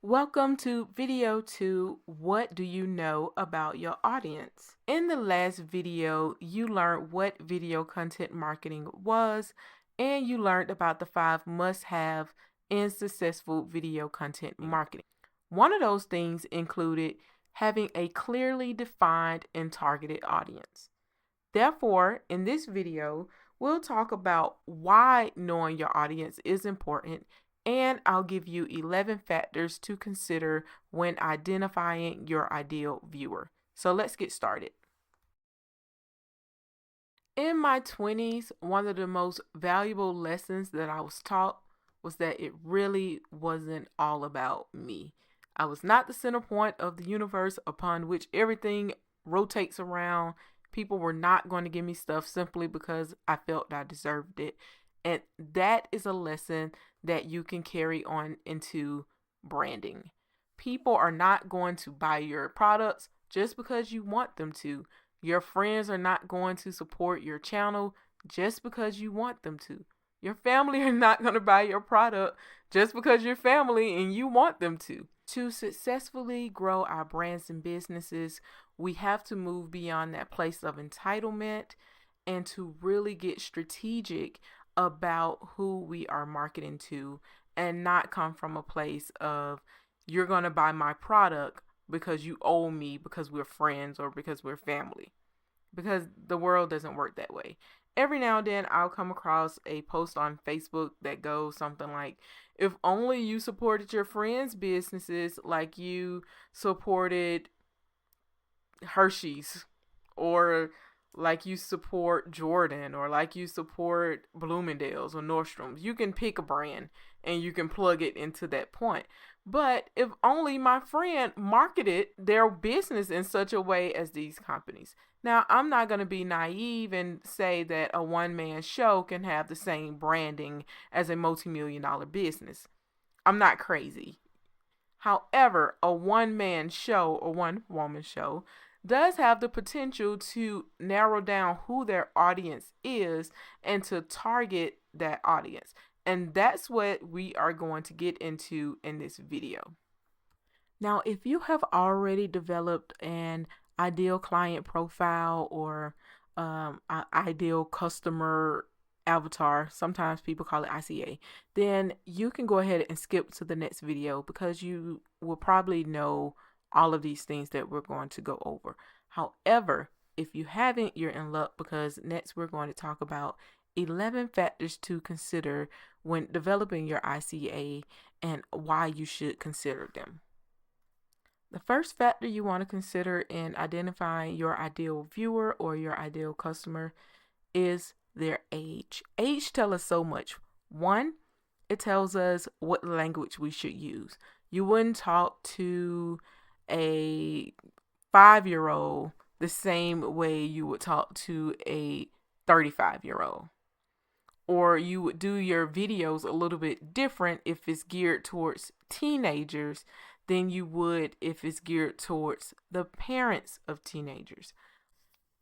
Welcome to video 2, What Do You Know About Your Audience? In the last video, you learned what video content marketing was, and you learned about the 5 must-have in successful video content marketing. One of those things included having a clearly defined and targeted audience. Therefore, in this video, we'll talk about why knowing your audience is important, and I'll give you 11 factors to consider when identifying your ideal viewer. So let's get started. In my 20s, one of the most valuable lessons that I was taught was that it really wasn't all about me. I was not the center point of the universe upon which everything rotates around. People were not going to give me stuff simply because I felt I deserved it. And that is a lesson that you can carry on into branding. People are not going to buy your products just because you want them to. Your friends are not going to support your channel just because you want them to. Your family are not going to buy your product just because you're family and you want them to. To successfully grow our brands and businesses, we have to move beyond that place of entitlement and to really get strategic about who we are marketing to and not come from a place of you're going to buy my product because you owe me because we're friends or because we're family. Because the world doesn't work that way. Every now and then I'll come across a post on Facebook that goes something like, if only you supported your friends' businesses like you supported Hershey's, or like you support Jordan, or like you support Bloomingdale's or Nordstrom's. You can pick a brand and you can plug it into that point. But if only my friend marketed their business in such a way as these companies. Now, I'm not going to be naive and say that a one-man show can have the same branding as a multi-million-dollar business. I'm not crazy. However, a one-man show or one-woman show does have the potential to narrow down who their audience is and to target that audience. And that's what we are going to get into in this video. Now, if you have already developed an ideal client profile or ideal customer avatar, sometimes people call it ICA, then you can go ahead and skip to the next video because you will probably know all of these things that we're going to go over. However, if you haven't, you're in luck because next we're going to talk about 11 factors to consider when developing your ICA and why you should consider them. The first factor you want to consider in identifying your ideal viewer or your ideal customer is their age. Age tells us so much. One, it tells us what language we should use. You wouldn't talk to a 5-year-old the same way you would talk to a 35-year-old. Or you would do your videos a little bit different if it's geared towards teenagers than you would if it's geared towards the parents of teenagers.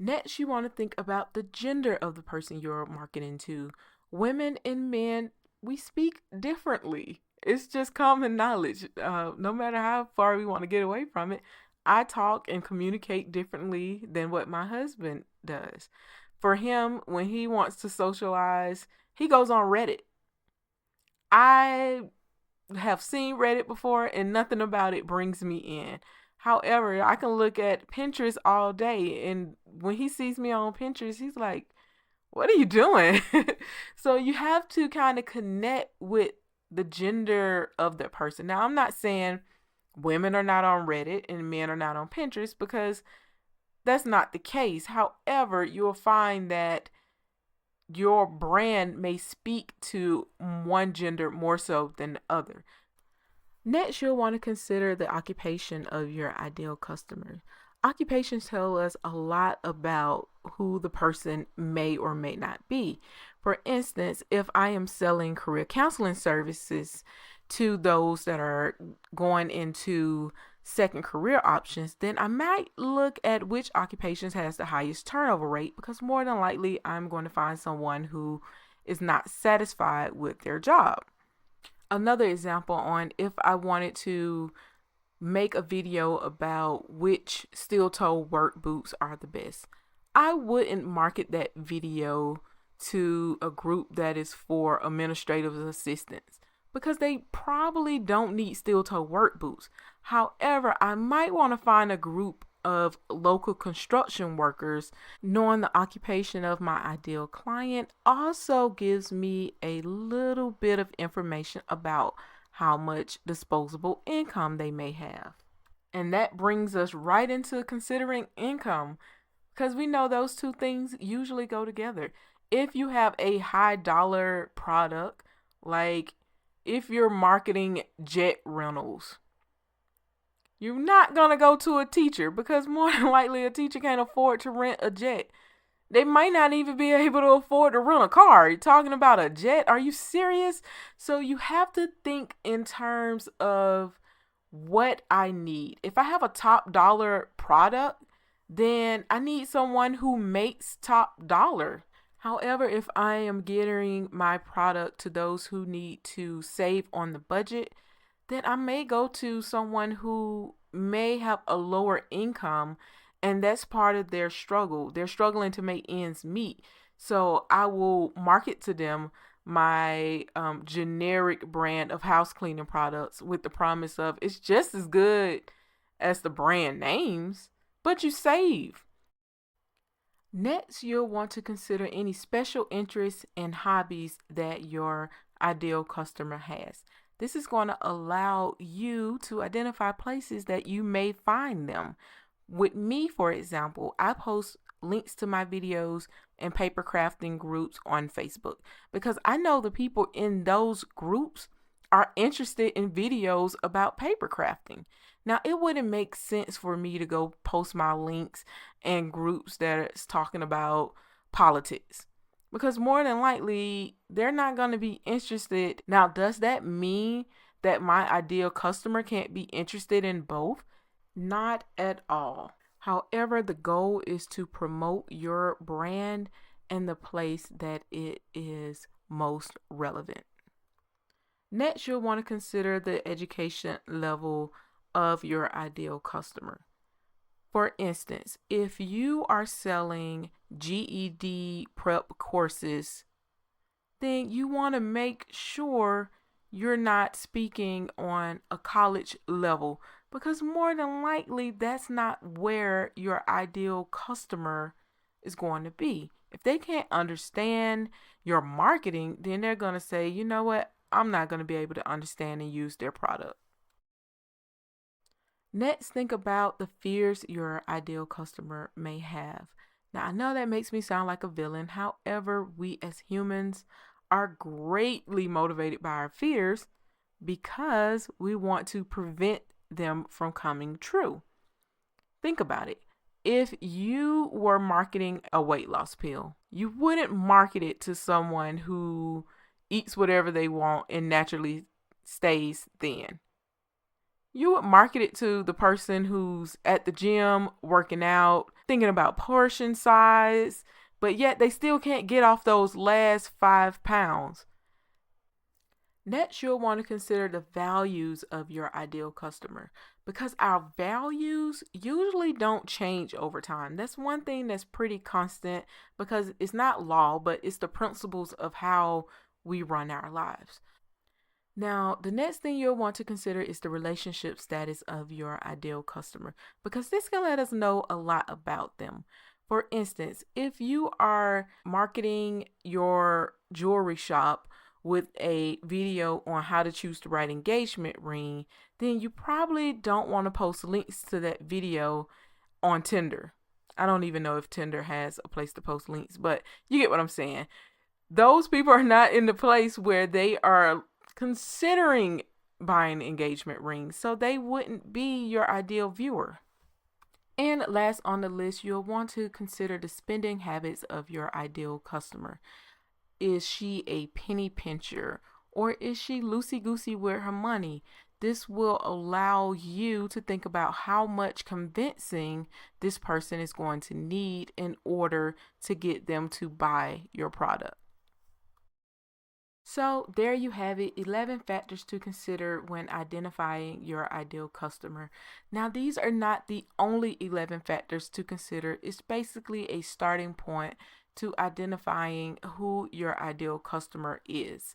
Next, you want to think about the gender of the person you're marketing to. Women and men, we speak differently. It's just common knowledge. No matter how far we want to get away from it, I talk and communicate differently than what my husband does. For him, when he wants to socialize, he goes on Reddit. I have seen Reddit before and nothing about it brings me in. However, I can look at Pinterest all day, and when he sees me on Pinterest, he's like, what are you doing? So you have to kind of connect with the gender of that person. Now, I'm not saying women are not on Reddit and men are not on Pinterest because that's not the case. However, you'll find that your brand may speak to one gender more so than the other. Next, you'll want to consider the occupation of your ideal customer. Occupations tell us a lot about who the person may or may not be. For instance, if I am selling career counseling services to those that are going into second career options, then I might look at which occupations has the highest turnover rate because more than likely I'm going to find someone who is not satisfied with their job. Another example on if I wanted to make a video about which steel toe work boots are the best, I wouldn't market that video to a group that is for administrative assistants because they probably don't need steel toe work boots. However, I might want to find a group of local construction workers. Knowing the occupation of my ideal client also gives me a little bit of information about how much disposable income they may have. And that brings us right into considering income because we know those two things usually go together. If you have a high dollar product, like if you're marketing jet rentals, you're not going to go to a teacher because more than likely a teacher can't afford to rent a jet. They might not even be able to afford to rent a car. You're talking about a jet? Are you serious? So you have to think in terms of what I need. If I have a top dollar product, then I need someone who makes top dollar. However, if I am getting my product to those who need to save on the budget, then I may go to someone who may have a lower income, and that's part of their struggle. They're struggling to make ends meet. So I will market to them my generic brand of house cleaning products with the promise of it's just as good as the brand names, but you save. Next, you'll want to consider any special interests and hobbies that your ideal customer has. This is going to allow you to identify places that you may find them. With me, for example, I post links to my videos and paper crafting groups on Facebook because I know the people in those groups are interested in videos about paper crafting. Now, it wouldn't make sense for me to go post my links in groups that is talking about politics because more than likely they're not going to be interested. Now, does that mean that my ideal customer can't be interested in both? Not at all. However, the goal is to promote your brand and the place that it is most relevant. Next, you'll want to consider the education level of your ideal customer. For instance, if you are selling GED prep courses, then you want to make sure you're not speaking on a college level because more than likely that's not where your ideal customer is going to be. If they can't understand your marketing, then they're going to say, you know what, I'm not going to be able to understand and use their product. Next, think about the fears your ideal customer may have. Now, I know that makes me sound like a villain. However, we as humans are greatly motivated by our fears because we want to prevent them from coming true. Think about it. If you were marketing a weight loss pill, you wouldn't market it to someone who eats whatever they want and naturally stays thin. You would market it to the person who's at the gym working out, thinking about portion size, but yet they still can't get off those last 5 pounds. Next, you'll want to consider the values of your ideal customer because our values usually don't change over time. That's one thing that's pretty constant because it's not law, but it's the principles of how we run our lives. Now, the next thing you'll want to consider is the relationship status of your ideal customer because this can let us know a lot about them. For instance, if you are marketing your jewelry shop with a video on how to choose the right engagement ring, then you probably don't want to post links to that video on Tinder. I don't even know if Tinder has a place to post links, but you get what I'm saying. Those people are not in the place where they are considering buying engagement rings, so they wouldn't be your ideal viewer. And last on the list, you'll want to consider the spending habits of your ideal customer. Is she a penny pincher or is she loosey-goosey with her money? This will allow you to think about how much convincing this person is going to need in order to get them to buy your product. So, there you have it, 11 factors to consider when identifying your ideal customer. Now, these are not the only 11 factors to consider. It's basically a starting point to identifying who your ideal customer is.